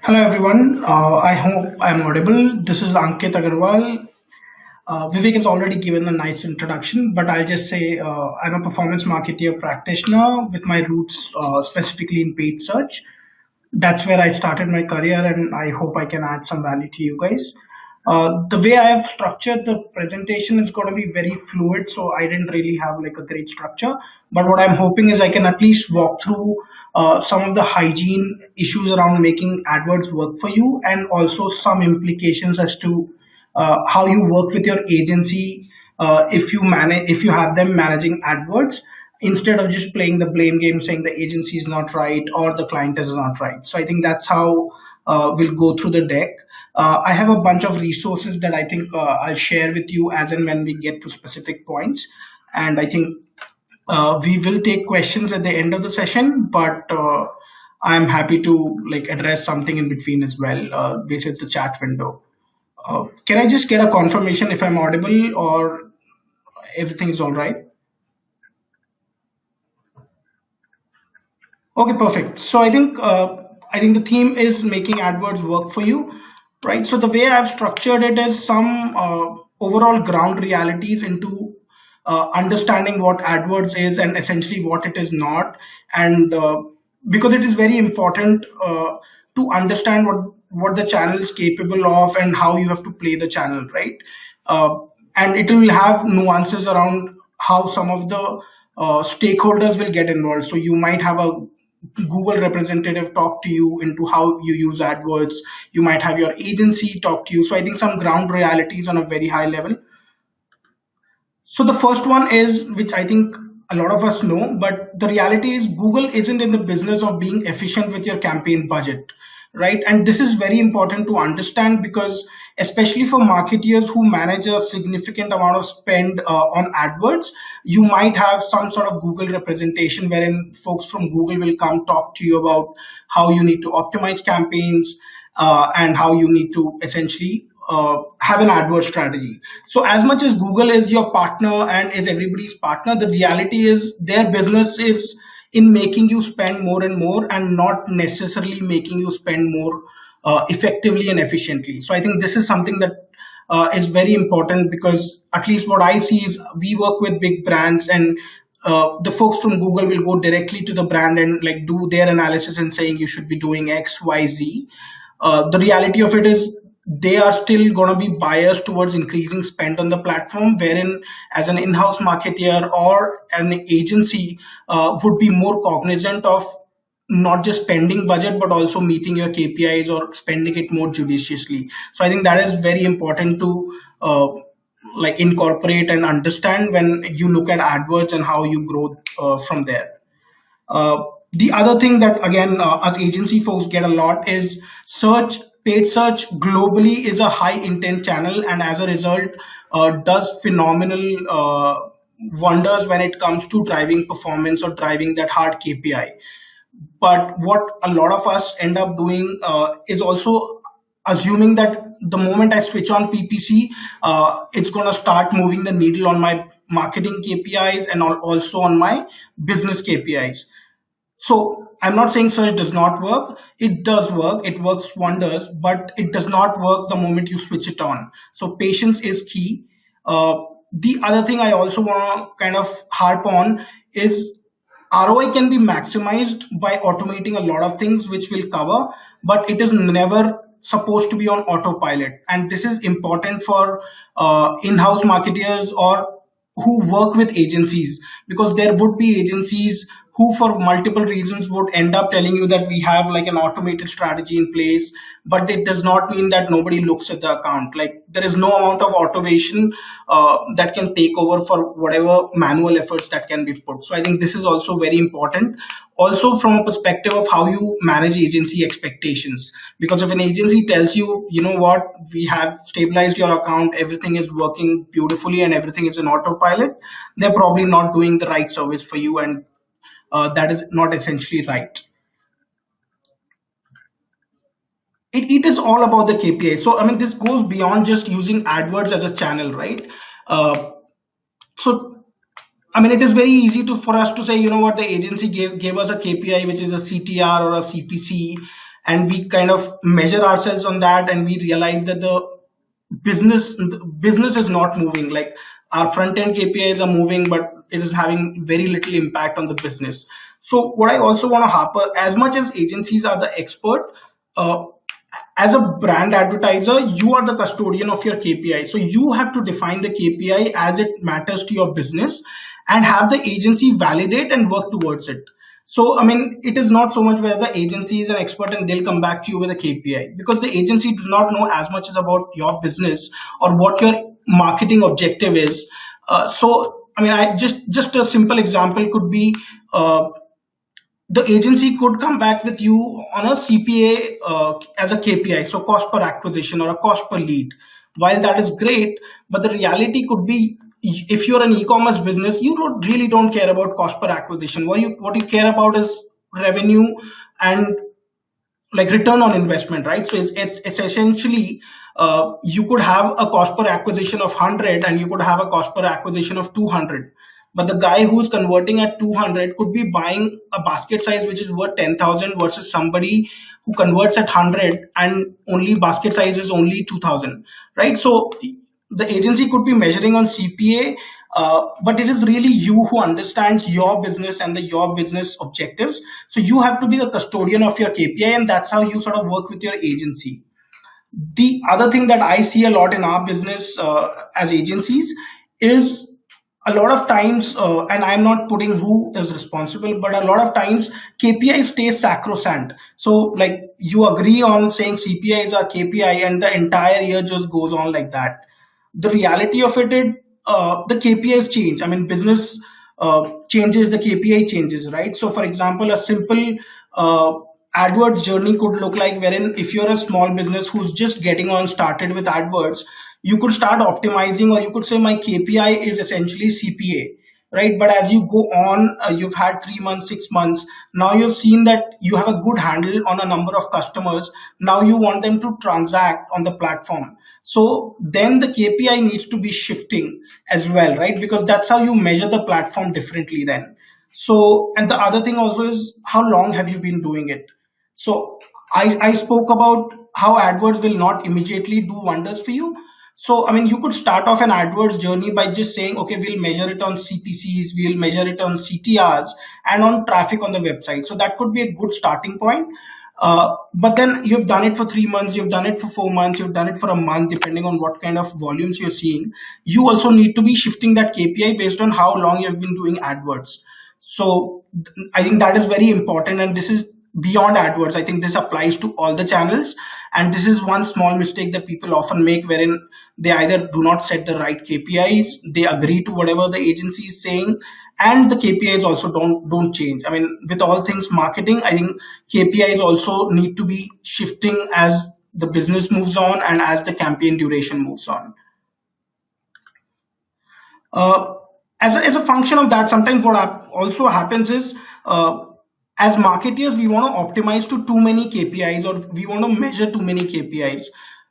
Hello everyone. I hope I'm audible. This is Ankit Agarwal. Vivek has already given a nice introduction, but I'll just say I'm a performance marketer practitioner with my roots specifically in paid search. That's where I started my career, and I hope I can add some value to you guys. The way I have structured the presentation is going to be very fluid, so I didn't really have like a great structure. But what I'm hoping is I can at least walk through some of the hygiene issues around making AdWords work for you, and also some implications as to how you work with your agency if you have them managing AdWords instead of just playing the blame game saying the agency is not right or the client is not right. So I think that's how we'll go through the deck. I have a bunch of resources that I think I'll share with you as and when we get to specific points. And I think we will take questions at the end of the session, but I'm happy to like address something in between as well, besides the chat window. Can I just get a confirmation if I'm audible or everything is all right? Okay, perfect. So I think the theme is making AdWords work for you, right? So the way I've structured it is some overall ground realities into understanding what AdWords is and essentially what it is not, and because it is very important to understand what the channel is capable of and how you have to play the channel, right? Uh, and it will have nuances around how some of the stakeholders will get involved. So you might have a Google representative talk to you into how you use AdWords. You might have your agency talk to you. So I think some ground realities on a very high level. So the first one is, which I think a lot of us know, but the reality is Google isn't in the business of being efficient with your campaign budget, right? And this is very important to understand because especially for marketeers who manage a significant amount of spend on AdWords, you might have some sort of Google representation wherein folks from Google will come talk to you about how you need to optimize campaigns and how you need to essentially have an AdWords strategy. So as much as Google is your partner and is everybody's partner, the reality is their business is in making you spend more and more and not necessarily making you spend more effectively and efficiently. So I think this is something that is very important because at least what I see is we work with big brands and the folks from Google will go directly to the brand and like do their analysis and saying you should be doing X, Y, Z. The reality of it is they are still going to be biased towards increasing spend on the platform, wherein as an in-house marketer or an agency would be more cognizant of not just spending budget but also meeting your KPIs or spending it more judiciously. So I think that is very important to like incorporate and understand when you look at AdWords and how you grow from there. The other thing that again us agency folks get a lot is search. Paid search globally is a high intent channel, and as a result, does phenomenal wonders when it comes to driving performance or driving that hard KPI. But what a lot of us end up doing is also assuming that the moment I switch on PPC, it's going to start moving the needle on my marketing KPIs and also on my business KPIs. So I'm not saying search does not work. It does work. It works wonders, but it does not work the moment you switch it on. So patience is key. The other thing I also want to kind of harp on is ROI can be maximized by automating a lot of things, which we'll cover, but it is never supposed to be on autopilot. And this is important for in-house marketers or who work with agencies, because there would be agencies who for multiple reasons would end up telling you that we have like an automated strategy in place, but it does not mean that nobody looks at the account. Like there is no amount of automation that can take over for whatever manual efforts that can be put. So I think this is also very important, also from a perspective of how you manage agency expectations, because if an agency tells you, you know what, we have stabilized your account, everything is working beautifully and everything is in autopilot, they're probably not doing the right service for you, and that is not essentially right. It is all about the KPI. So I mean this goes beyond just using AdWords as a channel, right? uh, so I mean, it is very easy to for us to say, you know what, the agency gave us a KPI, which is a CTR or a CPC, and we kind of measure ourselves on that, and we realize that the business is not moving. Like our front end KPIs are moving, but it is having very little impact on the business. So what I also want to harper, as much as agencies are the expert, uh, as a brand advertiser, you are the custodian of your KPI. So you have to define the KPI as it matters to your business, and have the agency validate and work towards it. So, I mean, it is not so much where the agency is an expert and they'll come back to you with a KPI, because the agency does not know as much as about your business or what your marketing objective is. I mean, I just a simple example could be, the agency could come back with you on a CPA as a KPI, so cost per acquisition or a cost per lead. While that is great, but the reality could be, if you're an e-commerce business, you really don't care about cost per acquisition. What you care about is revenue and like return on investment, right? So it's essentially, you could have a cost per acquisition of 100 and you could have a cost per acquisition of 200, but the guy who's converting at 200 could be buying a basket size which is worth 10,000 versus somebody who converts at 100 and only basket size is only 2,000, right? So the agency could be measuring on CPA, but it is really you who understands your business and your business objectives. So you have to be the custodian of your KPI, and that's how you sort of work with your agency. The other thing that I see a lot in our business as agencies is, a lot of times, and I'm not putting who is responsible, but a lot of times KPI stays sacrosanct. So, like, you agree on saying CPI is our KPI, and the entire year just goes on like that. The reality of it is, the KPIs change. I mean, business changes, the KPI changes, right? So, for example, a simple AdWords journey could look like, wherein if you're a small business who's just getting on started with AdWords, you could start optimizing, or you could say my KPI is essentially CPA, right? But as you go on, you've had 3 months, 6 months, now you've seen that you have a good handle on a number of customers. Now you want them to transact on the platform. So then the KPI needs to be shifting as well, right? Because that's how you measure the platform differently then. So, and the other thing also is, how long have you been doing it? So I spoke about how AdWords will not immediately do wonders for you. So, I mean, you could start off an AdWords journey by just saying, okay, we'll measure it on CPCs, we'll measure it on CTRs, and on traffic on the website. So that could be a good starting point. But then you've done it for 3 months, you've done it for 4 months, you've done it for a month, depending on what kind of volumes you're seeing. You also need to be shifting that KPI based on how long you've been doing AdWords. So I think that is very important, and this is beyond AdWords. I think this applies to all the channels, and this is one small mistake that people often make, wherein they either do not set the right KPIs, they agree to whatever the agency is saying, and the KPIs also don't change. I mean, with all things marketing, I think KPIs also need to be shifting as the business moves on and as the campaign duration moves on. uh, as a function of that, sometimes what also happens is, as marketers, we want to optimize to too many KPIs, or we want to measure too many KPIs.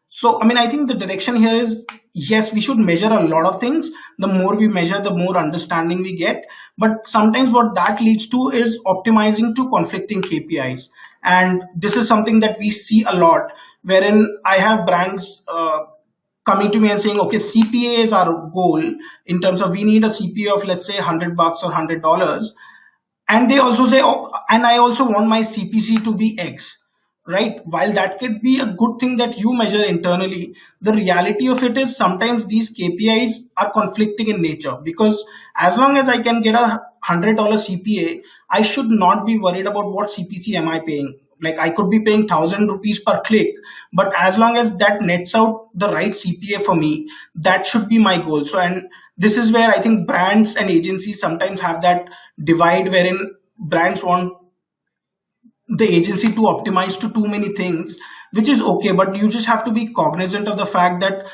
So, I mean, I think the direction here is, yes, we should measure a lot of things. The more we measure, the more understanding we get. But sometimes what that leads to is optimizing to conflicting KPIs. And this is something that we see a lot, wherein I have brands coming to me and saying, okay, CPA is our goal, in terms of we need a CPA of, let's say, $100 or $100. And they also say, oh, and I also want my CPC to be X, right? While that could be a good thing that you measure internally, the reality of it is sometimes these KPIs are conflicting in nature, because as long as I can get a $100 CPA, I should not be worried about what CPC am I paying. Like, I could be paying 1,000 rupees per click, but as long as that nets out the right CPA for me, that should be my goal. So, and this is where I think brands and agencies sometimes have that divide, wherein brands want the agency to optimize to too many things, which is okay, but you just have to be cognizant of the fact that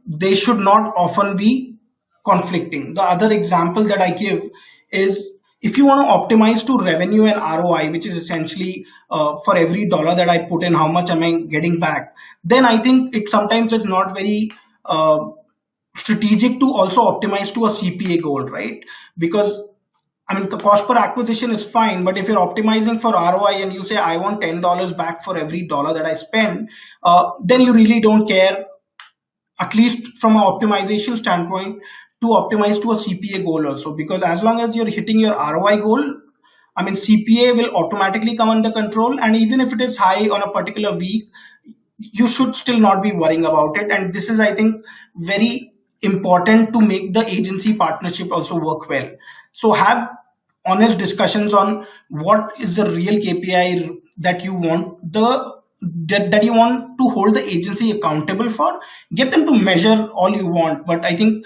they should not often be conflicting. The other example that I give is, if you want to optimize to revenue and ROI, which is essentially for every dollar that I put in, how much am I getting back, then I think it sometimes is not very strategic to also optimize to a CPA goal, right? Because I mean, the cost per acquisition is fine, but if you're optimizing for ROI and you say I want $10 back for every dollar that I spend, then you really don't care, at least from an optimization standpoint, to optimize to a CPA goal also. Because as long as you're hitting your ROI goal, I mean, CPA will automatically come under control. And even if it is high on a particular week, you should still not be worrying about it. And this is, I think, very important to make the agency partnership also work well. So have honest discussions on what is the real KPI that you want that you want to hold the agency accountable for. Get them to measure all you want, but I think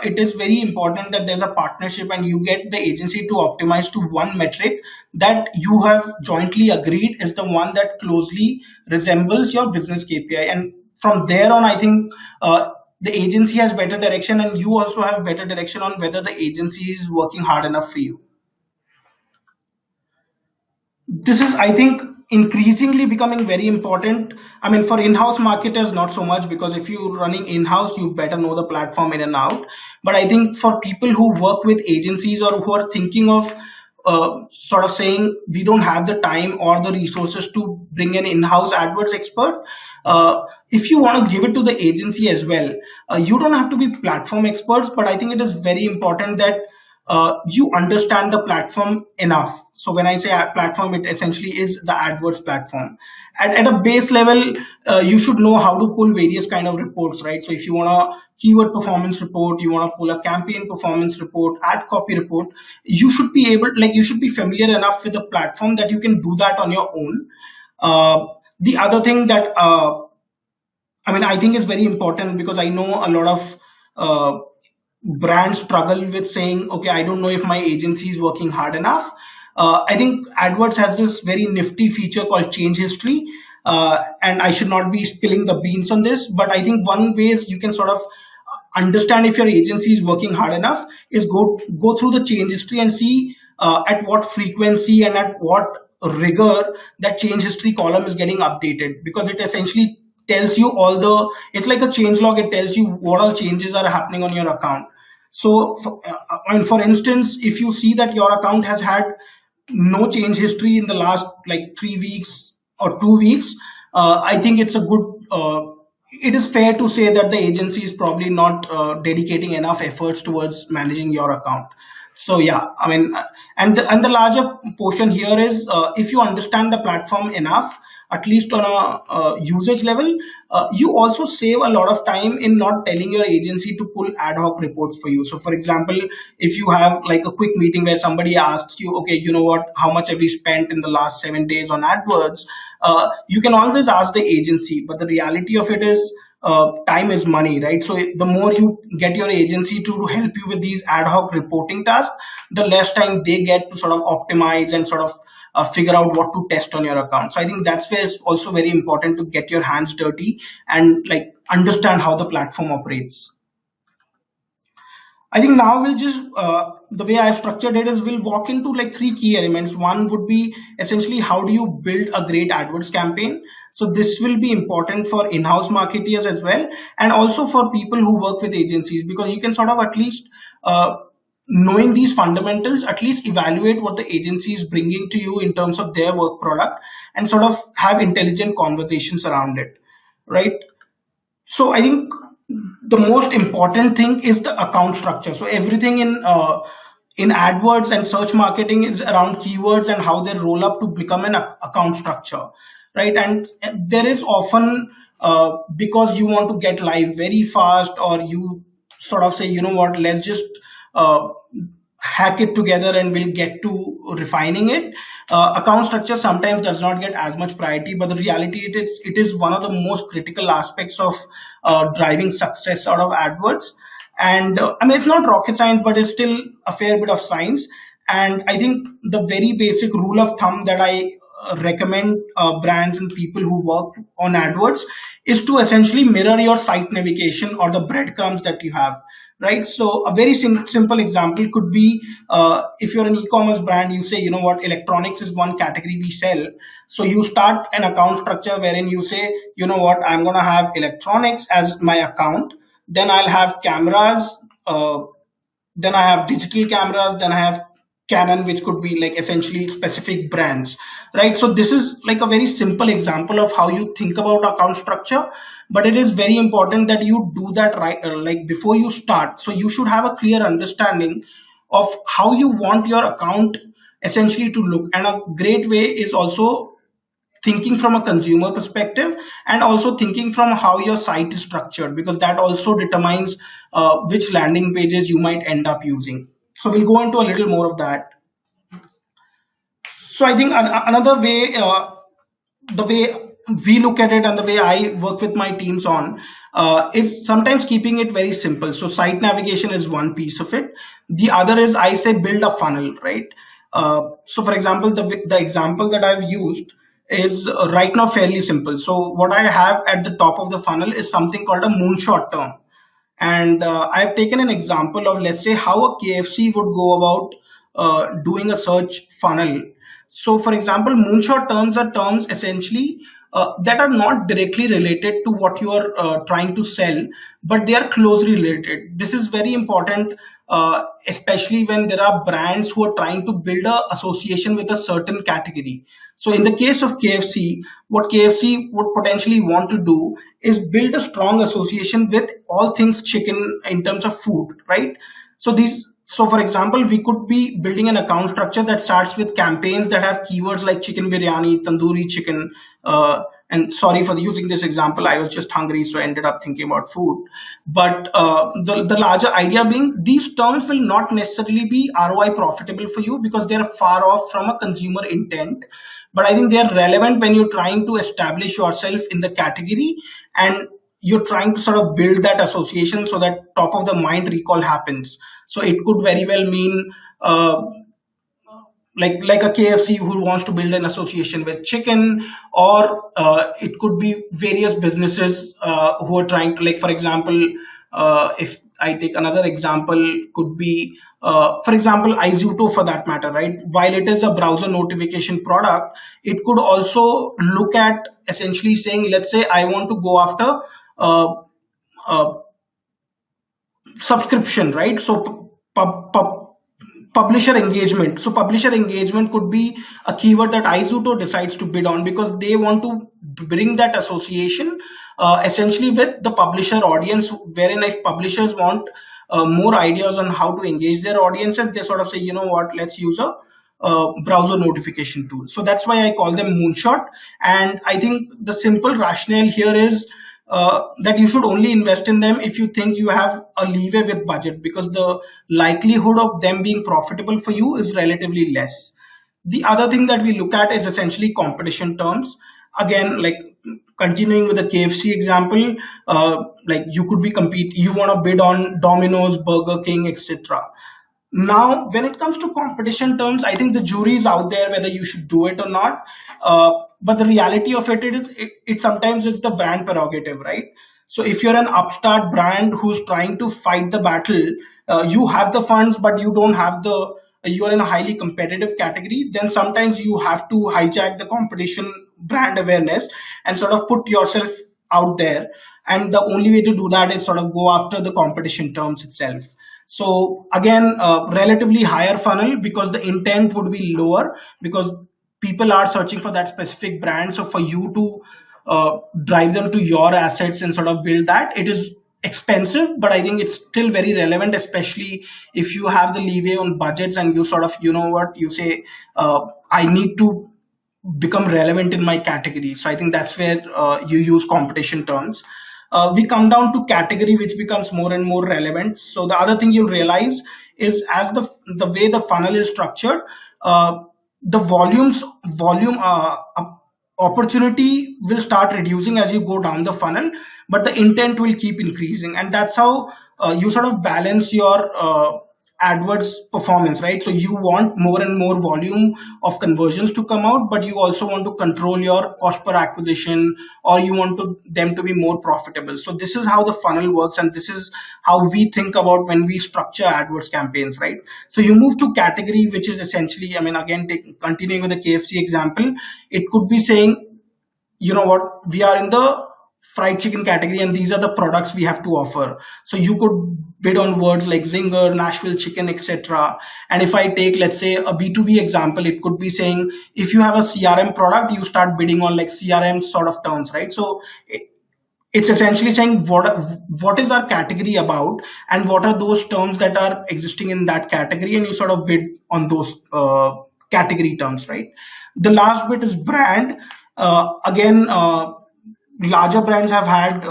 it is very important that there's a partnership and you get the agency to optimize to one metric that you have jointly agreed is the one that closely resembles your business KPI. And from there on, I think the agency has better direction, and you also have better direction on whether the agency is working hard enough for you. This is, I think, increasingly becoming very important. I mean, for in-house marketers not so much, because if you're running in-house you better know the platform in and out. But I think for people who work with agencies or who are thinking of sort of saying we don't have the time or the resources to bring an in-house AdWords expert, if you want to give it to the agency as well, you don't have to be platform experts, but I think it is very important that you understand the platform enough. So when I say platform, it essentially is the AdWords platform. At a base level, you should know how to pull various kind of reports, right? So if you want a keyword performance report, you want to pull a campaign performance report, ad copy report, you should be able, like, you should be familiar enough with the platform that you can do that on your own. The other thing that I mean, I think is very important, because I know a lot of brands struggle with saying, okay, I don't know if my agency is working hard enough. I think AdWords has this very nifty feature called change history. And I should not be spilling the beans on this, but I think one way is you can sort of understand if your agency is working hard enough is go through the change history and see at what frequency and at what rigor that change history column is getting updated, because it essentially tells you all the, it's like a change log. It tells you what all changes are happening on your account. So and for instance, if you see that your account has had no change history in the last like 3 weeks or 2 weeks, I think it's a good it is fair to say that the agency is probably not dedicating enough efforts towards managing your account. So yeah, I mean, and the larger portion here is if you understand the platform enough, at least on a usage level, you also save a lot of time in not telling your agency to pull ad hoc reports for you. So for example, if you have like a quick meeting where somebody asks you, okay, you know what, how much have we spent in the last 7 days on AdWords, you can always ask the agency, but the reality of it is time is money, right? So the more you get your agency to help you with these ad hoc reporting tasks, the less time they get to sort of optimize and sort of figure out what to test on your account. So I think that's where it's also very important to get your hands dirty and like understand how the platform operates. I think now we'll just the way I've structured it is we'll walk into like three key elements. One would be essentially how do you build a great AdWords campaign. So this will be important for in-house marketeers as well, and also for people who work with agencies, because you can sort of at least knowing these fundamentals, at least evaluate what the agency is bringing to you in terms of their work product, and sort of have intelligent conversations around it, right? So I think the most important thing is the account structure. So everything in AdWords and search marketing is around keywords and how they roll up to become an account structure, right? And there is often because you want to get live very fast, or you sort of say, you know what, let's just uh, hack it together and we'll get to refining it. Account structure sometimes does not get as much priority, but the reality it is one of the most critical aspects of driving success out of AdWords. And I mean, it's not rocket science, but it's still a fair bit of science. And I think the very basic rule of thumb that I recommend brands and people who work on AdWords is to essentially mirror your site navigation or the breadcrumbs that you have, right? So a very simple example could be if you're an e-commerce brand, you say, you know what, electronics is one category we sell. So you start an account structure wherein you say, you know what, I'm going to have electronics as my account. Then I'll have cameras. Then I have digital cameras. Then I have canon, which could be like essentially specific brands, right? So this is like a very simple example of how you think about account structure, but it is very important that you do that right, like before you start. So you should have a clear understanding of how you want your account essentially to look. And a great way is also thinking from a consumer perspective, and also thinking from how your site is structured, because that also determines which landing pages you might end up using. So we'll go into a little more of that. So I think another way, the way we look at it and the way I work with my teams on, is sometimes keeping it very simple. So site navigation is one piece of it. The other is, I say, build a funnel, right? So for example, the example that I've used is right now fairly simple. So what I have at the top of the funnel is something called a moonshot term. And I've taken an example of, let's say, how a KFC would go about doing a search funnel. So, for example, moonshot terms are terms essentially that are not directly related to what you are trying to sell, but they are closely related. This is very important, especially when there are brands who are trying to build a association with a certain category. So, in the case of KFC, what KFC would potentially want to do is build a strong association with all things chicken in terms of food, right? So for example, we could be building an account structure that starts with campaigns that have keywords like chicken biryani, tandoori chicken. And sorry for using this example, I was just hungry, so I ended up thinking about food. But the larger idea being, these terms will not necessarily be ROI profitable for you because they're far off from a consumer intent. But I think they are relevant when you're trying to establish yourself in the category, and you're trying to sort of build that association so that top of the mind recall happens. So it could very well mean like a KFC who wants to build an association with chicken, or it could be various businesses who are trying to, like, for example, if I take another example, could be for example Izuto, for that matter, right? While it is a browser notification product, it could also look at essentially saying, let's say I want to go after uh, uh, subscription, right? So publisher engagement. So publisher engagement could be a keyword that Izuto decides to bid on, because they want to bring that association essentially with the publisher audience, wherein if publishers want more ideas on how to engage their audiences, they sort of say, you know what, let's use a browser notification tool. So that's why I call them moonshot. And I think the simple rationale here is that you should only invest in them if you think you have a leeway with budget, because the likelihood of them being profitable for you is relatively less. The other thing that we look at is essentially competition terms. Again, like continuing with the KFC example, like you could be you want to bid on Domino's, Burger King, etc. Now, when it comes to competition terms, I think the jury is out there whether you should do it or not. But the reality of it is, it sometimes is the brand prerogative, right? So if you're an upstart brand who's trying to fight the battle, you have the funds, but you don't have you're in a highly competitive category, then sometimes you have to hijack the competition brand awareness and sort of put yourself out there. And the only way to do that is sort of go after the competition terms itself. So again, relatively higher funnel, because the intent would be lower, because people are searching for that specific brand. So for you to drive them to your assets and sort of build that, it is expensive, but I think it's still very relevant, especially if you have the leeway on budgets and you sort of, you know what, you say, I need to become relevant in my category. So I think that's where you use competition terms. We come down to category, which becomes more and more relevant. So the other thing you'll realize is, as the way the funnel is structured, the volume opportunity will start reducing as you go down the funnel, but the intent will keep increasing, and that's how you sort of balance your AdWords performance, right? So you want more and more volume of conversions to come out, but you also want to control your cost per acquisition, or you want them to be more profitable. So this is how the funnel works, and this is how we think about when we structure AdWords campaigns, right? So you move to category, which is essentially, I mean, again, continuing with the KFC example, it could be saying, you know what, we are in the fried chicken category and these are the products we have to offer. So you could bid on words like zinger, Nashville chicken, etc. And if I take, let's say, a B2B example, it could be saying if you have a CRM product, you start bidding on like CRM sort of terms, right? So it's essentially saying what is our category about, and what are those terms that are existing in that category, and you sort of bid on those category terms, right? The last bit is brand. Again, larger brands have had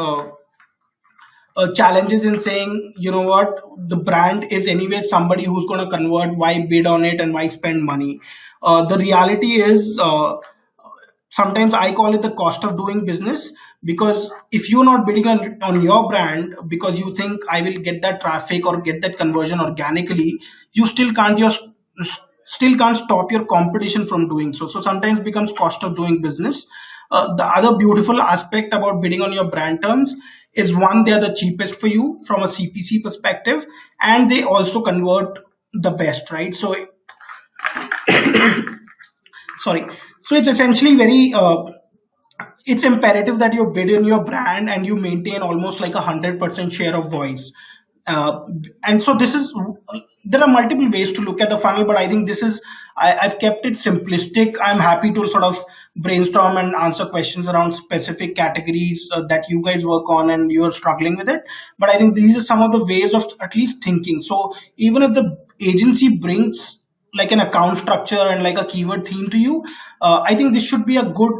challenges in saying, you know what, the brand is anyway somebody who's going to convert, why bid on it and why spend money. The reality is, sometimes I call it the cost of doing business, because if you're not bidding on your brand because you think I will get that traffic or get that conversion organically, you still can't stop your competition from doing so. So sometimes becomes cost of doing business. The other beautiful aspect about bidding on your brand terms is, one, they are the cheapest for you from a CPC perspective, and they also convert the best, right? So sorry. So it's essentially very it's imperative that you bid in your brand and you maintain almost like 100% share of voice. Uh, and so this is, there are multiple ways to look at the funnel, but I think this is, I've kept it simplistic. I'm happy to sort of brainstorm and answer questions around specific categories that you guys work on and you're struggling with it. But I think these are some of the ways of at least thinking. So even if the agency brings like an account structure and like a keyword theme to you, I think this should be a good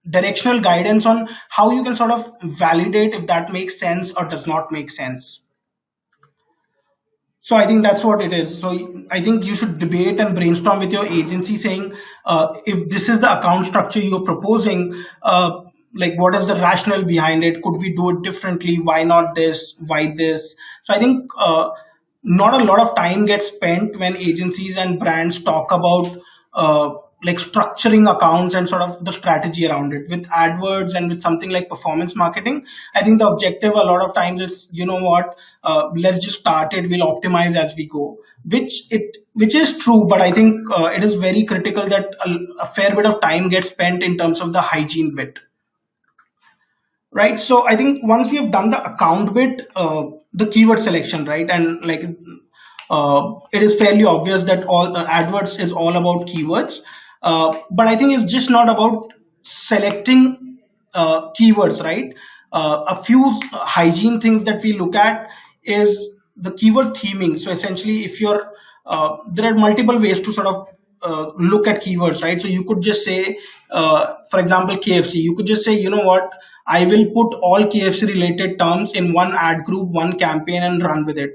directional guidance on how you can sort of validate if that makes sense or does not make sense. So I think that's what it is. So I think you should debate and brainstorm with your agency, saying if this is the account structure you're proposing, like what is the rationale behind it? Could we do it differently? Why not this? Why this? So I think not a lot of time gets spent when agencies and brands talk about like structuring accounts and sort of the strategy around it. With AdWords and with something like performance marketing, I think the objective a lot of times is, you know what, let's just start it, we'll optimize as we go, which is true, but I think it is very critical that a fair bit of time gets spent in terms of the hygiene bit. Right, so I think once we have done the account bit, the keyword selection, right, and like it is fairly obvious that all AdWords is all about keywords, but I think it's just not about selecting keywords, right? A few hygiene things that we look at is the keyword theming. So essentially, if you're there are multiple ways to sort of look at keywords, right? So you could just say, for example, KFC. You could just say, you know what, I will put all KFC related terms in one ad group, one campaign, and run with it.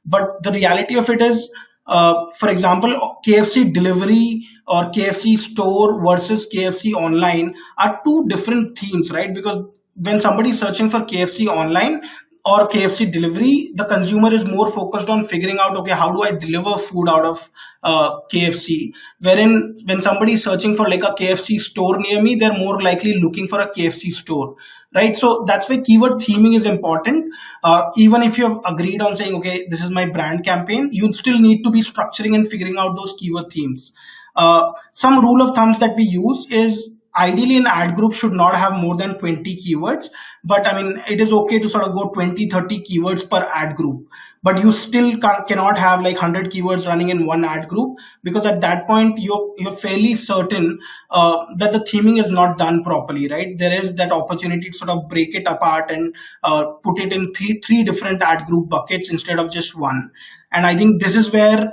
But the reality of it is, for example, KFC delivery or KFC store versus KFC online are two different themes, right? Because when somebody is searching for KFC online or KFC delivery, the consumer is more focused on figuring out, okay, how do I deliver food out of KFC? Wherein when somebody is searching for like a KFC store near me, they're more likely looking for a KFC store, right? So that's why keyword theming is important. Even if you have agreed on saying, okay, this is my brand campaign, you still need to be structuring and figuring out those keyword themes. Some rule of thumbs that we use is, ideally an ad group should not have more than 20 keywords, but I mean it is okay to sort of go 20-30 keywords per ad group, but you still cannot have like 100 keywords running in one ad group, because at that point you're fairly certain that the theming is not done properly, right? There is that opportunity to sort of break it apart and put it in three different ad group buckets instead of just one. And I think this is where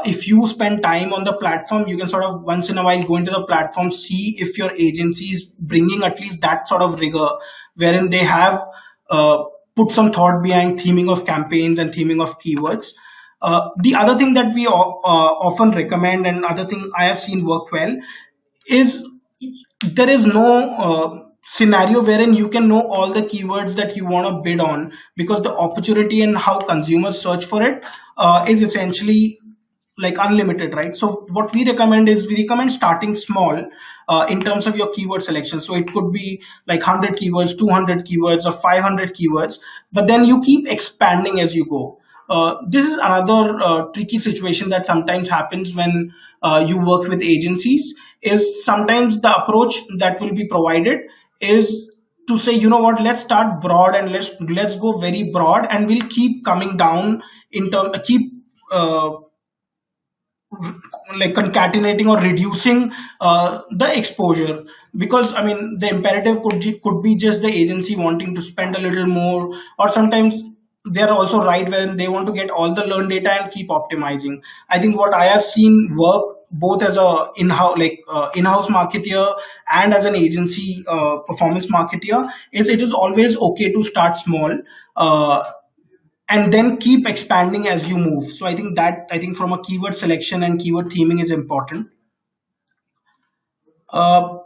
if you spend time on the platform, you can sort of once in a while go into the platform, see if your agency is bringing at least that sort of rigor, wherein they have put some thought behind theming of campaigns and theming of keywords. The other thing that we often recommend, and other thing I have seen work well, is there is no scenario wherein you can know all the keywords that you want to bid on, because the opportunity and how consumers search for it is essentially like unlimited, right? So what we recommend is, we recommend starting small in terms of your keyword selection. So it could be like 100 keywords, 200 keywords, or 500 keywords, but then you keep expanding as you go. This is another tricky situation that sometimes happens when you work with agencies, is sometimes the approach that will be provided is to say, you know what, let's start broad and let's go very broad, and we'll keep coming down in term keep like concatenating or reducing the exposure. Because I mean the imperative could be just the agency wanting to spend a little more, or sometimes they're also right when they want to get all the learned data and keep optimizing. I think what I have seen work both as a in-house marketeer and as an agency performance marketeer is it is always okay to start small, uh, and then keep expanding as you move. So I think from a keyword selection and keyword theming is important. uh,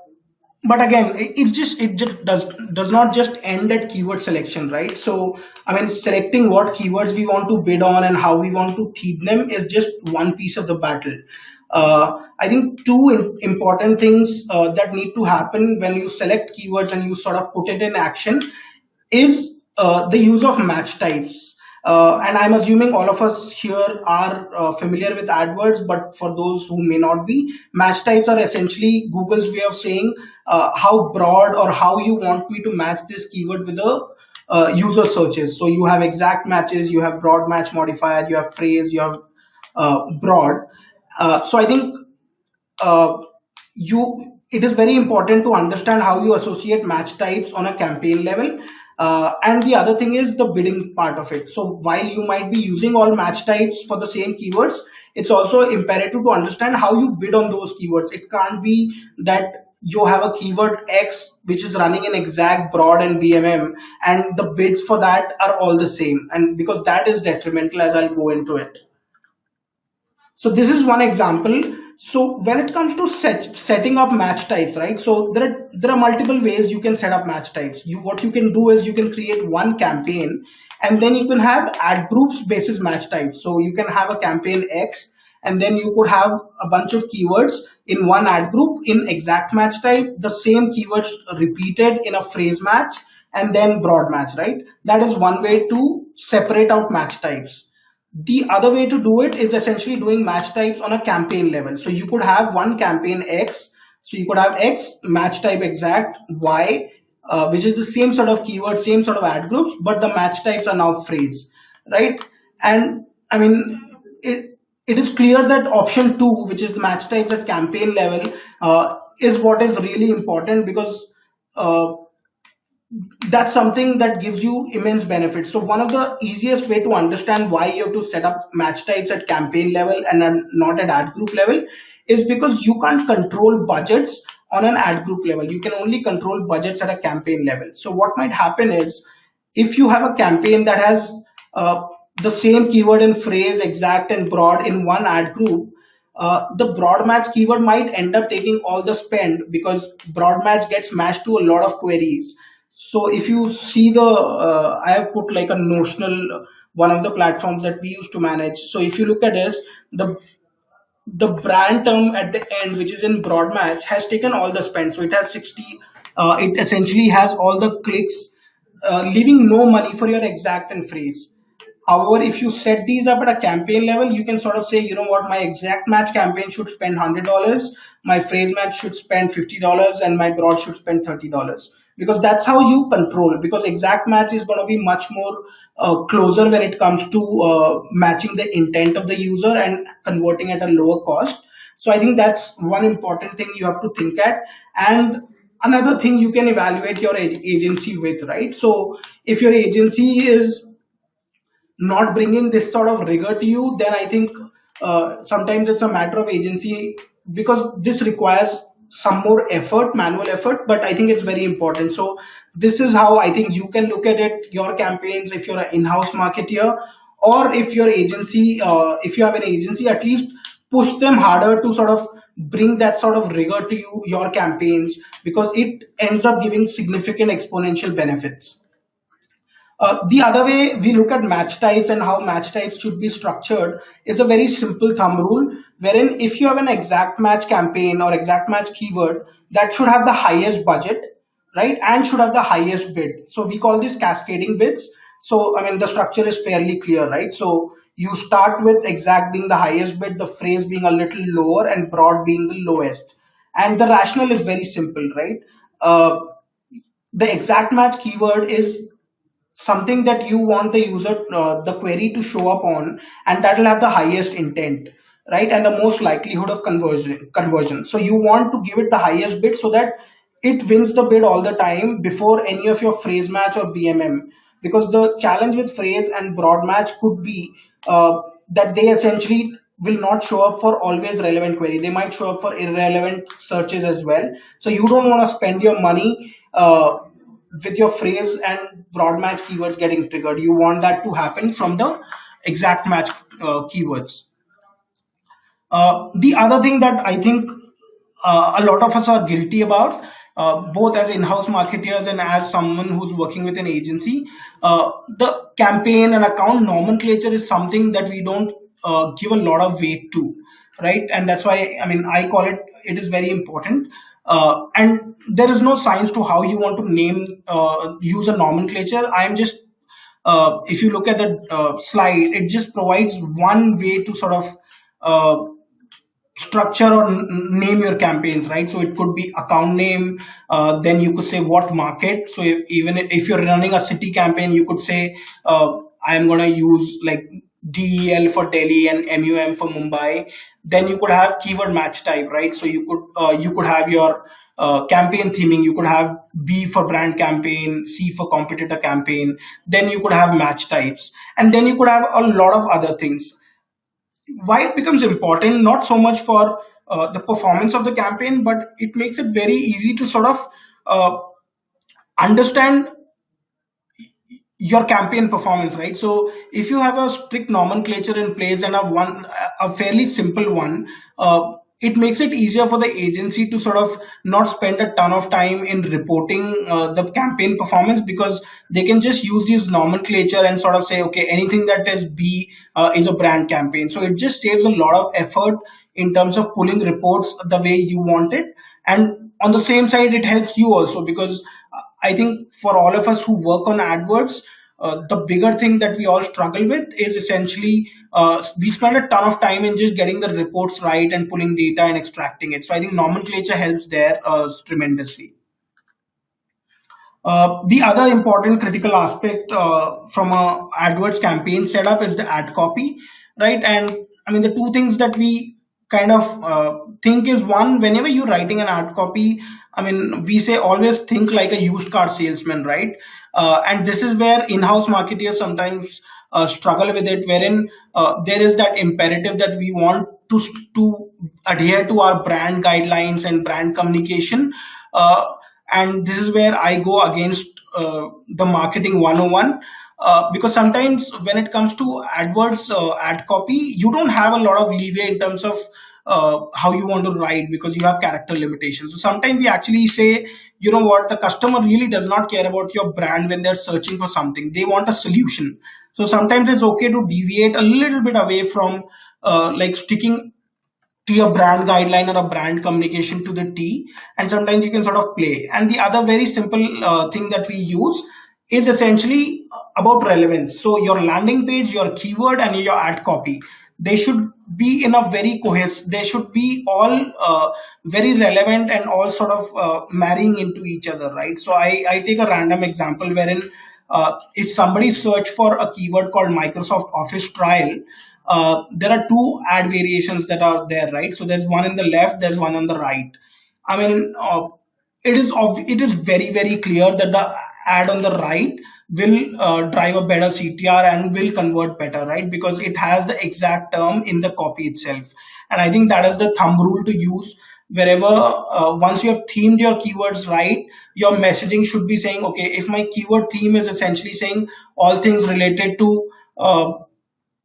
but again, it just does not just end at keyword selection, right? So I mean, selecting what keywords we want to bid on and how we want to theme them is just one piece of the battle. I think two important things that need to happen when you select keywords and you sort of put it in action is the use of match types. And I'm assuming all of us here are familiar with AdWords, but for those who may not be, match types are essentially Google's way of saying how broad or how you want me to match this keyword with the user searches. So you have exact matches, you have broad match modifier, you have phrase, you have broad. So I think uh, you it is very important to understand how you associate match types on a campaign level. And the other thing is the bidding part of it. So while you might be using all match types for the same keywords, it's also imperative to understand how you bid on those keywords. It can't be that you have a keyword X which is running in exact broad and BMM, and the bids for that are all the same, and because that is detrimental, as I'll go into it. So this is one example. So when it comes to setting up match types, right? So there are multiple ways you can set up match types. What you can do is you can create one campaign, and then you can have ad groups basis match types. So you can have a campaign X, and then you could have a bunch of keywords in one ad group in exact match type, the same keywords repeated in a phrase match, and then broad match, right? That is one way to separate out match types. The other way to do it is essentially doing match types on a campaign level. So you could have one campaign X. So you could have X match type exact Y, which is the same sort of keyword, same sort of ad groups, but the match types are now phrase, right? And I mean, it is clear that option two, which is the match types at campaign level, is what is really important, because uh, that's something that gives you immense benefits. So one of the easiest way to understand why you have to set up match types at campaign level and not at ad group level is because you can't control budgets on an ad group level. You can only control budgets at a campaign level. So what might happen is, if you have a campaign that has uh, the same keyword and phrase exact and broad in one ad group, the broad match keyword might end up taking all the spend, because broad match gets matched to a lot of queries. So if you see I have put like a notional, one of the platforms that we used to manage. So if you look at this, the brand term at the end, which is in broad match, has taken all the spend. So it has 60. It essentially has all the clicks, leaving no money for your exact and phrase. However, if you set these up at a campaign level, you can sort of say, you know what, my exact match campaign should spend $100, my phrase match should spend $50, and my broad should spend $30. Because that's how you control. Because exact match is going to be much more closer when it comes to matching the intent of the user and converting at a lower cost. So I think that's one important thing you have to think at. And another thing you can evaluate your agency with, right? So if your agency is not bringing this sort of rigor to you, then I think sometimes it's a matter of agency, because this requires some more effort, manual effort, but I think it's very important. So this is how I think you can look at it, your campaigns, if you're an in-house marketeer, or if your agency, if you have an agency, at least push them harder to sort of bring that sort of rigor to you, your campaigns, because it ends up giving significant exponential benefits. The other way we look at match types and how match types should be structured is a very simple thumb rule, wherein if you have an exact match campaign or exact match keyword, that should have the highest budget, right? And should have the highest bid. So we call this cascading bids. So, I mean, the structure is fairly clear, right? So you start with exact being the highest bid, the phrase being a little lower, and broad being the lowest. And the rationale is very simple, right? Uh, The exact match keyword is something that you want the user the query to show up on, and that will have the highest intent, right, and the most likelihood of conversion. So you want to give it the highest bid so that it wins the bid all the time before any of your phrase match or bmm, because the challenge with phrase and broad match could be that they essentially will not show up for always relevant query. They might show up for irrelevant searches as well. So you don't want to spend your money with your phrase and broad match keywords getting triggered. You want that to happen from the exact match keywords. The other thing that I think a lot of us are guilty about, both as in-house marketers and as someone who's working with an agency, the campaign and account nomenclature is something that we don't give a lot of weight to, right? And that's why, I mean, I call it, it is very important. And there is no science to how you want to name, use a nomenclature. I am just if you look at the slide, it just provides one way to sort of uh, structure or name your campaigns, right? So it could be account name, then you could say what market. So even if you're running a city campaign, you could say I'm going to use like del for Delhi and mum for Mumbai. Then you could have keyword match type, right? So you could have your campaign theming. You could have B for brand campaign, C for competitor campaign. Then you could have match types, and then you could have a lot of other things. Why it becomes important, not so much for the performance of the campaign, but it makes it very easy to sort of uh, understand your campaign performance, right? So if you have a strict nomenclature in place and a fairly simple one, it makes it easier for the agency to sort of not spend a ton of time in reporting the campaign performance, because they can just use this nomenclature and sort of say, okay, anything that is B is a brand campaign. So it just saves a lot of effort in terms of pulling reports the way you want it. And on the same side, it helps you also, because I think for all of us who work on AdWords, the bigger thing that we all struggle with is essentially we spend a ton of time in just getting the reports right and pulling data and extracting it. So I think nomenclature helps there tremendously. The other important critical aspect from a AdWords campaign setup is the ad copy, right? And I mean, the two things that we kind of think is, one, whenever you're writing an ad copy, I mean, we say always think like a used car salesman, right? And this is where in-house marketers sometimes struggle with it, wherein there is that imperative that we want to adhere to our brand guidelines and brand communication. And this is where I go against the marketing 101, because sometimes when it comes to AdWords ad copy, you don't have a lot of leeway in terms of how you want to write, because you have character limitations. So sometimes we actually say, you know what, the customer really does not care about your brand when they're searching for something. They want a solution. So sometimes it's okay to deviate a little bit away from like sticking to your brand guideline or a brand communication to the T, and sometimes you can sort of play. And the other very simple thing that we use is essentially about relevance. So your landing page, your keyword, and your ad copy, they should be in a very cohesive. They should be all very relevant and all sort of marrying into each other, right? So I take a random example wherein if somebody search for a keyword called Microsoft Office trial, there are two ad variations that are there, right? So there's one in the left, there's one on the right. I mean, it is very clear that the ad on the right will drive a better CTR and will convert better, right? Because it has the exact term in the copy itself. And I think that is the thumb rule to use wherever, once you have themed your keywords right, your messaging should be saying, okay, if my keyword theme is essentially saying all things related to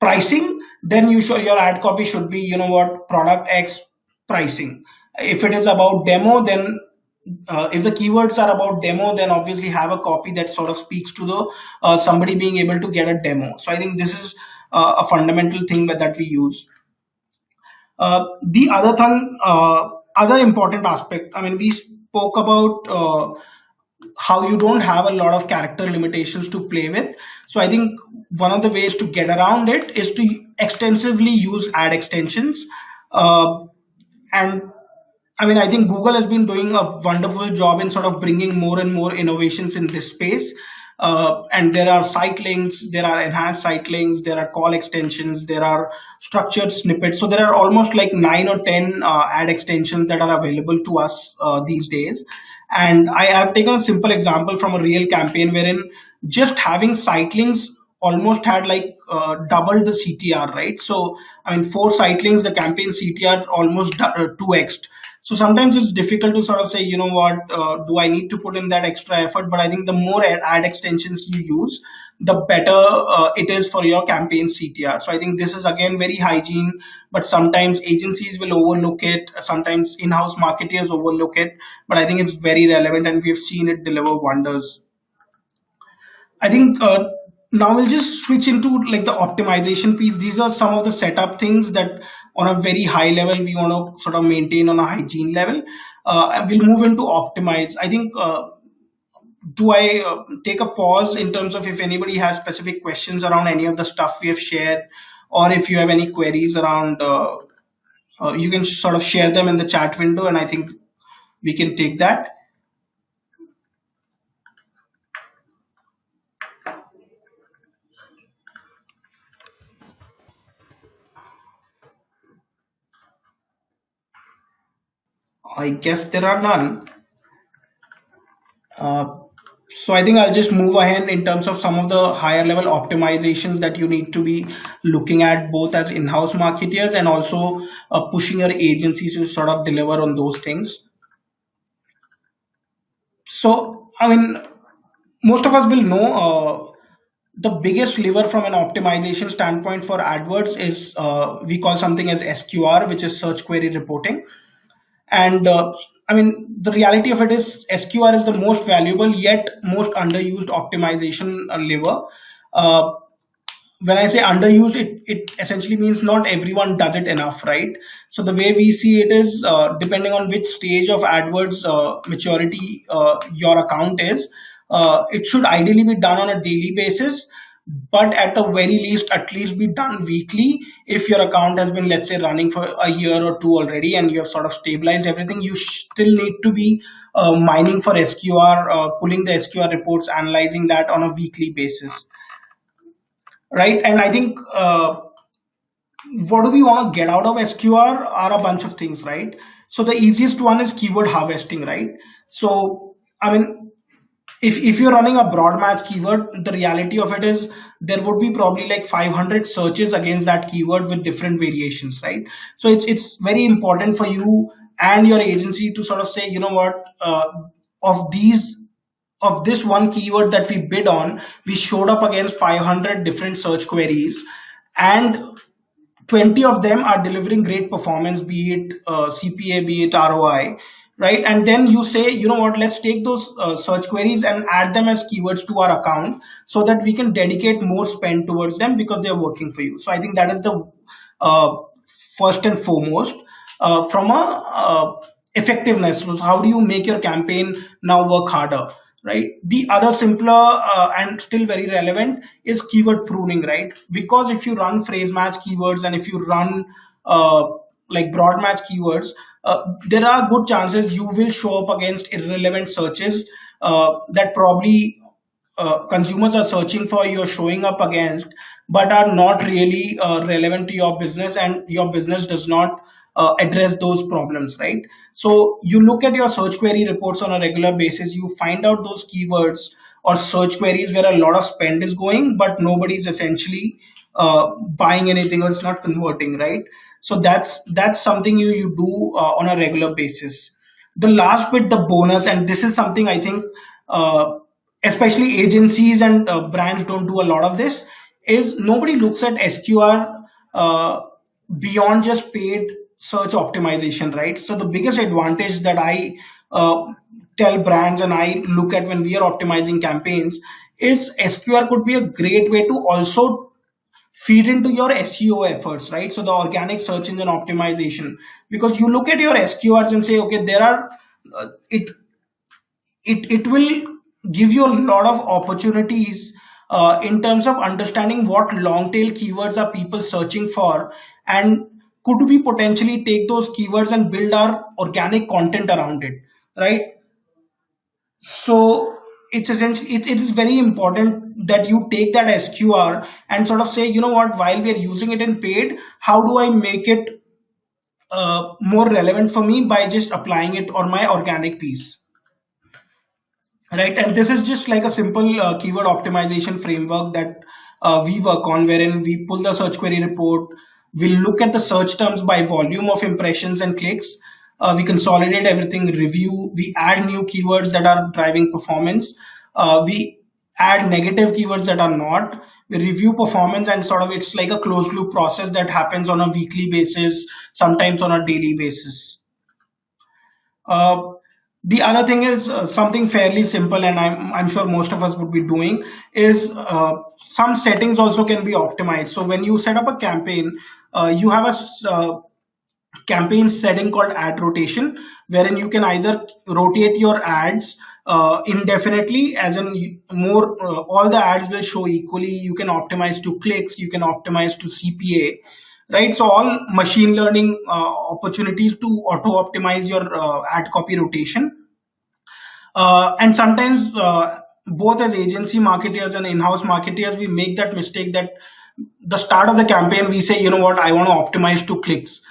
pricing, then you show your ad copy should be, you know what, product X pricing. If it is about demo, then if the keywords are about demo, then obviously have a copy that sort of speaks to the somebody being able to get a demo. So I think this is a fundamental thing that we use. The other thing, other important aspect, I mean, we spoke about how you don't have a lot of character limitations to play with. So I think one of the ways to get around it is to extensively use ad extensions. And I mean, I think Google has been doing a wonderful job in sort of bringing more and more innovations in this space. And there are site links, there are enhanced site links, there are call extensions, there are structured snippets. So there are almost like 9 or 10 ad extensions that are available to us these days. And I have taken a simple example from a real campaign wherein just having site links almost had like doubled the CTR, right? So, I mean, 4 site links, the campaign CTR almost 2x. So sometimes it's difficult to sort of say, you know what, do I need to put in that extra effort? But I think the more ad extensions you use, the better it is for your campaign CTR. So I think this is again very hygiene, but sometimes agencies will overlook it, sometimes in-house marketers overlook it, but I think it's very relevant and we've seen it deliver wonders. I think now we'll just switch into like the optimization piece. These are some of the setup things that on a very high level we want to sort of maintain on a hygiene level. And we'll move into optimize. I think do I take a pause in terms of if anybody has specific questions around any of the stuff we have shared, or if you have any queries around, you can sort of share them in the chat window, and I think we can take that. I guess there are none. Uh, so I think I'll just move ahead in terms of some of the higher level optimizations that you need to be looking at both as in-house marketers and also pushing your agencies to sort of deliver on those things. So, I mean, most of us will know the biggest lever from an optimization standpoint for AdWords is we call something as SQR, which is search query reporting. And I mean, the reality of it is SQR is the most valuable yet most underused optimization lever. Uh, when I say underused, it essentially means not everyone does it enough, right? So the way we see it is depending on which stage of AdWords maturity your account is, it should ideally be done on a daily basis, but at the very least, at least be done weekly. If your account has been, let's say, running for a year or two already and you have sort of stabilized everything, you still need to be mining for SQR, pulling the SQR reports, analyzing that on a weekly basis, right? And I think what do we want to get out of SQR are a bunch of things, right? So the easiest one is keyword harvesting, right? So I mean, if you're running a broad match keyword, the reality of it is there would be probably like 500 searches against that keyword with different variations, right? So it's very important for you and your agency to sort of say, you know what, of these of this one keyword that we bid on, we showed up against 500 different search queries, and 20 of them are delivering great performance, be it CPA, be it ROI, right? And then you say, you know what, let's take those search queries and add them as keywords to our account so that we can dedicate more spend towards them because they're working for you. So I think that is the uh, first and foremost. From a effectiveness, so how do you make your campaign now work harder? Right. The other simpler and still very relevant is keyword pruning, right? Because if you run phrase match keywords and if you run uh, like broad match keywords, there are good chances you will show up against irrelevant searches that probably consumers are searching for, you're showing up against, but are not really relevant to your business, and your business does not address those problems, right? So you look at your search query reports on a regular basis, you find out those keywords or search queries where a lot of spend is going, but nobody's essentially buying anything or it's not converting, right? So that's something you do on a regular basis. The last bit, the bonus, and this is something I think especially agencies and brands don't do a lot of this, is nobody looks at SQR beyond just paid search optimization, right? So the biggest advantage that I tell brands and I look at when we are optimizing campaigns is SQR could be a great way to also feed into your SEO efforts, right? So the organic search engine optimization, because you look at your SQRs and say, okay, there are it will give you a lot of opportunities in terms of understanding what long tail keywords are people searching for, and could we potentially take those keywords and build our organic content around it, right? So it's essentially it is very important that you take that SQR and sort of say, you know what, while we're using it in paid, how do I make it more relevant for me by just applying it on my organic piece, right? And this is just like a simple keyword optimization framework that we work on, wherein we pull the search query report, we look at the search terms by volume of impressions and clicks, we consolidate everything, review, we add new keywords that are driving performance, we add negative keywords that are not, we review performance, and sort of it's like a closed loop process that happens on a weekly basis, sometimes on a daily basis. uh, the other thing is something fairly simple, and I'm sure most of us would be doing is some settings also can be optimized. So when you set up a campaign, you have a campaign setting called ad rotation, wherein you can either rotate your ads indefinitely, as in more all the ads will show equally. You can optimize to clicks, you can optimize to CPA, right? So all machine learning opportunities to auto optimize your ad copy rotation. And sometimes both as agency marketers and in-house marketers, we make that mistake that the start of the campaign we say, you know what, I want to optimize to clicks.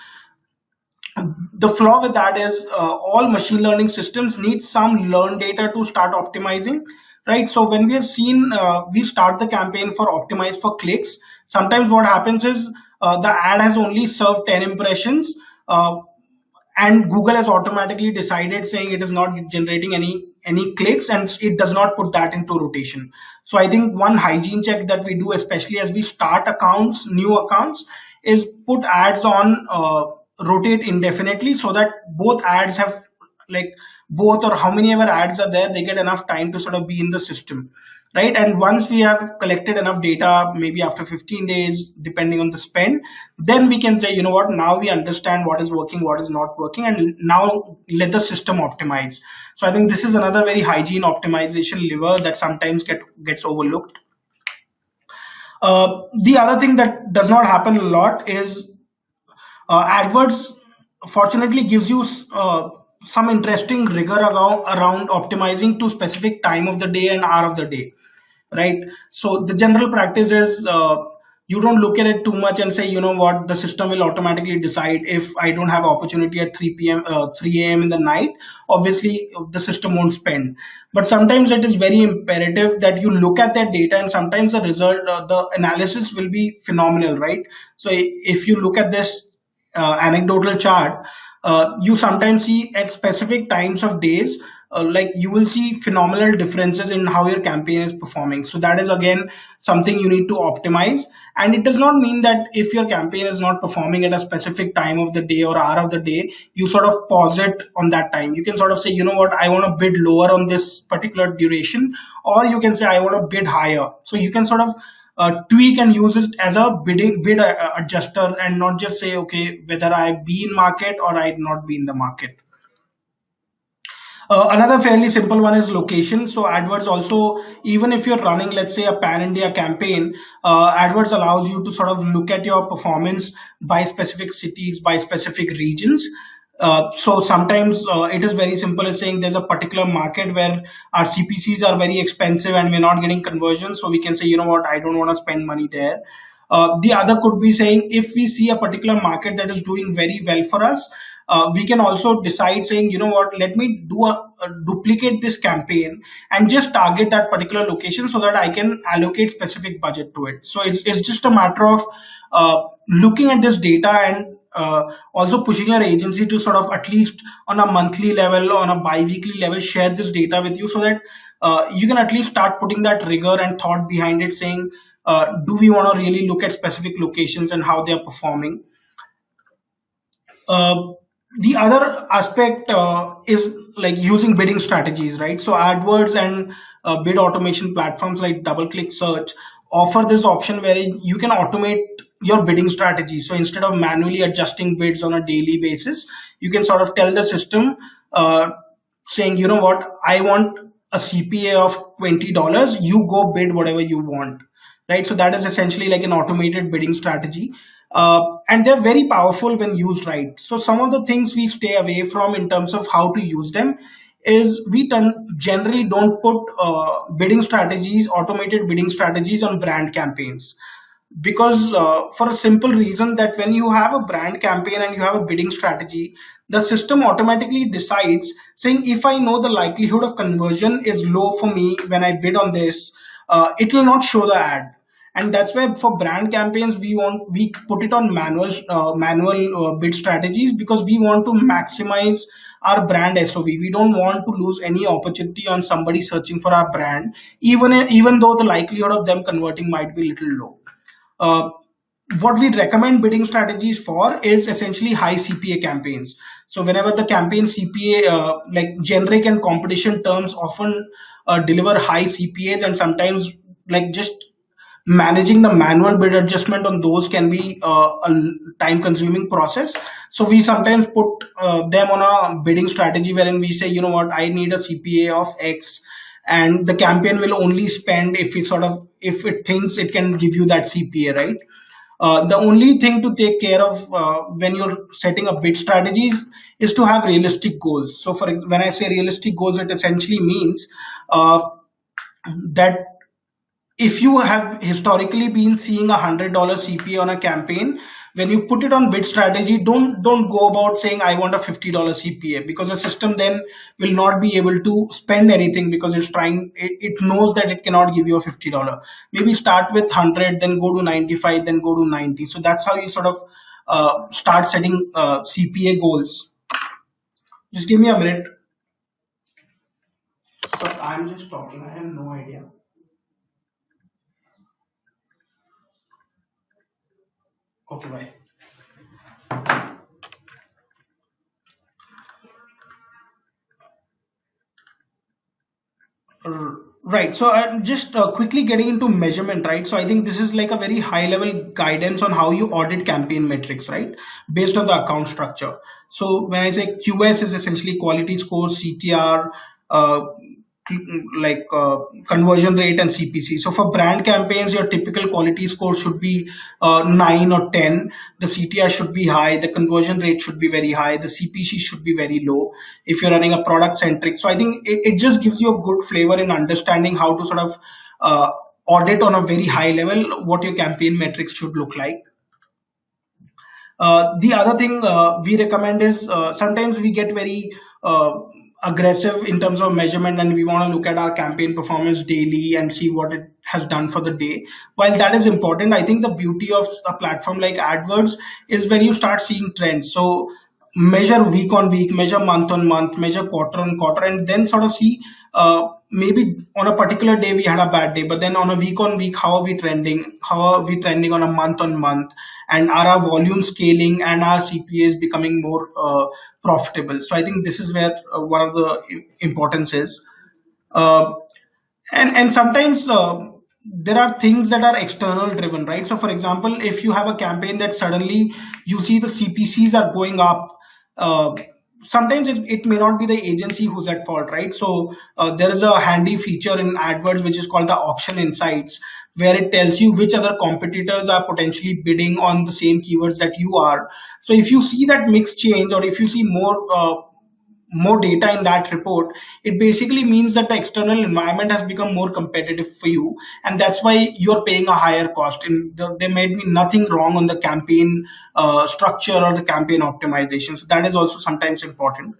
The flaw with that is all machine learning systems need some learned data to start optimizing, right? So when we have seen we start the campaign for optimize for clicks, sometimes what happens is the ad has only served 10 impressions, and Google has automatically decided saying it is not generating any clicks, and it does not put that into rotation. So I think one hygiene check that we do, especially as we start accounts, new accounts, is put ads on rotate indefinitely, so that both ads have, like, both or how many ever ads are there, they get enough time to sort of be in the system, right? And once we have collected enough data, maybe after 15 days, depending on the spend, then we can say, you know what, now we understand what is working, what is not working, and now let the system optimize. So I think this is another very hygiene optimization lever that sometimes gets overlooked. The other thing that does not happen a lot is Adwords fortunately gives you some interesting rigor around optimizing to specific time of the day and hour of the day, right? So the general practice is you don't look at it too much and say, you know what, the system will automatically decide if I don't have opportunity at 3 p.m., 3 a.m. in the night. Obviously, the system won't spend. But sometimes it is very imperative that you look at that data, and sometimes the result, the analysis will be phenomenal, right? So if you look at this anecdotal chart, you sometimes see at specific times of days, like you will see phenomenal differences in how your campaign is performing. So that is again something you need to optimize. And it does not mean that if your campaign is not performing at a specific time of the day or hour of the day, you sort of pause it on that time. You can sort of say, you know what, I want to bid lower on this particular duration, or you can say I want to bid higher. So you can sort of tweak and use it as a bid adjuster, and not just say, okay, whether I be in market or I not be in the market. Another fairly simple one is location. So AdWords also, even if you're running, let's say, a pan India campaign, AdWords allows you to sort of look at your performance by specific cities, by specific regions. So sometimes it is very simple as saying there's a particular market where our CPCs are very expensive and we're not getting conversion. So we can say, you know what, I don't want to spend money there. The other could be saying if we see a particular market that is doing very well for us, we can also decide saying, you know what, let me duplicate this campaign and just target that particular location so that I can allocate specific budget to it. So it's just a matter of looking at this data, and also pushing your agency to sort of at least on a monthly level, on a bi-weekly level, share this data with you, so that you can at least start putting that rigor and thought behind it, saying, do we want to really look at specific locations and how they are performing? Uh, the other aspect is like using bidding strategies, right? So AdWords and bid automation platforms like DoubleClick Search offer this option where you can automate your bidding strategy. So instead of manually adjusting bids on a daily basis, you can sort of tell the system, saying, you know what, I want a CPA of $20. You go bid whatever you want, right? So that is essentially like an automated bidding strategy. and they're very powerful when used right. So some of the things we stay away from in terms of how to use them is generally don't put bidding strategies, automated bidding strategies on brand campaigns, because for a simple reason that when you have a brand campaign and you have a bidding strategy, the system automatically decides saying, if I know the likelihood of conversion is low for me when I bid on this, it will not show the ad. And that's why for brand campaigns we put it on manual bid strategies, because we want to maximize our brand SOV. We don't want to lose any opportunity on somebody searching for our brand, even though the likelihood of them converting might be little low. uh, what we recommend bidding strategies for is essentially high CPA campaigns. So whenever the campaign CPA, like generic and competition terms often deliver high CPAs, and sometimes like just managing the manual bid adjustment on those can be a time consuming process. So we sometimes put them on a bidding strategy wherein we say, you know what, I need a CPA of X, and the campaign will only spend if it thinks it can give you that CPA, right? The only thing to take care of when you're setting up bid strategies is to have realistic goals. So when I say realistic goals, it essentially means that if you have historically been seeing $100 CPA on a campaign, when you put it on bid strategy, don't go about saying I want a $50 CPA, because the system then will not be able to spend anything, because it knows that it cannot give you a $50. Maybe start with 100, then go to 95, then go to 90. So that's how you sort of start setting CPA goals. Just give me a minute. But I'm just talking. I have no idea. Okay, bye. Right. So just quickly getting into measurement, right? So I think this is like a very high level guidance on how you audit campaign metrics, right? Based on the account structure. So when I say QS is essentially quality score, CTR, uh, conversion rate and CPC. So for brand campaigns, your typical quality score should be 9 or 10. The CTR should be high. The conversion rate should be very high. The CPC should be very low if you're running a product centric. So I think it just gives you a good flavor in understanding how to sort of uh, audit on a very high level what your campaign metrics should look like. The other thing we recommend is sometimes we get very aggressive in terms of measurement, and we want to look at our campaign performance daily and see what it has done for the day. While that is important, I think the beauty of a platform like AdWords is when you start seeing trends. So measure week on week, measure month on month, measure quarter on quarter, and then sort of see maybe on a particular day we had a bad day, but then on a week on week, how are we trending? How are we trending on a month on month? And are our volume scaling and our CPAs becoming more profitable? So I think this is where one of the importance is. Uh, and sometimes there are things that are external driven, right? So for example, if you have a campaign that suddenly you see the CPCs are going up, uh, sometimes it may not be the agency who's at fault, right? So there is a handy feature in AdWords which is called the auction insights, where it tells you which other competitors are potentially bidding on the same keywords that you are. So if you see that mix change, or if you see more data in that report, it basically means that the external environment has become more competitive for you, and that's why you're paying a higher cost. And there may be nothing wrong on the campaign structure or the campaign optimization. So that is also sometimes important.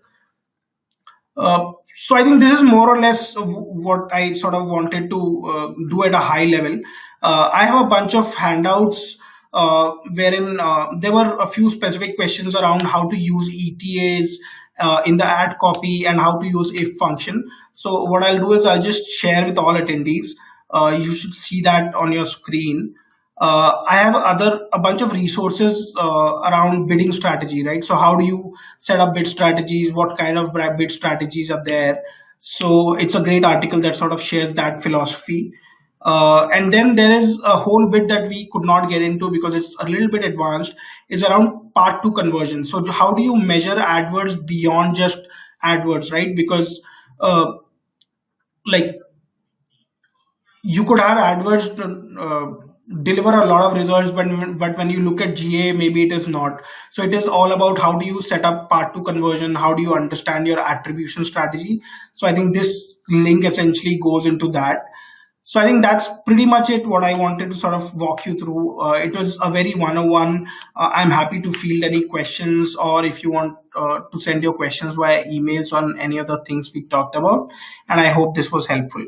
So I think this is more or less what I sort of wanted to do at a high level. I have a bunch of handouts wherein there were a few specific questions around how to use ETAs in the ad copy and how to use if function. So what I'll do is I'll just share with all attendees. You should see that on your screen. I have a bunch of resources around bidding strategy, right? So how do you set up bid strategies? What kind of bid strategies are there? So it's a great article that sort of shares that philosophy. And then there is a whole bit that we could not get into because it's a little bit advanced, is around part two conversion. So how do you measure AdWords beyond just AdWords, right? Because like you could have AdWords deliver a lot of results, but when you look at GA, maybe it is not. So it is all about how do you set up part to conversion, how do you understand your attribution strategy. So I think this link essentially goes into that. So I think that's pretty much it, what I wanted to sort of walk you through. It was a very 101. I'm happy to field any questions, or if you want to send your questions via emails on any of the things we talked about. And I hope this was helpful.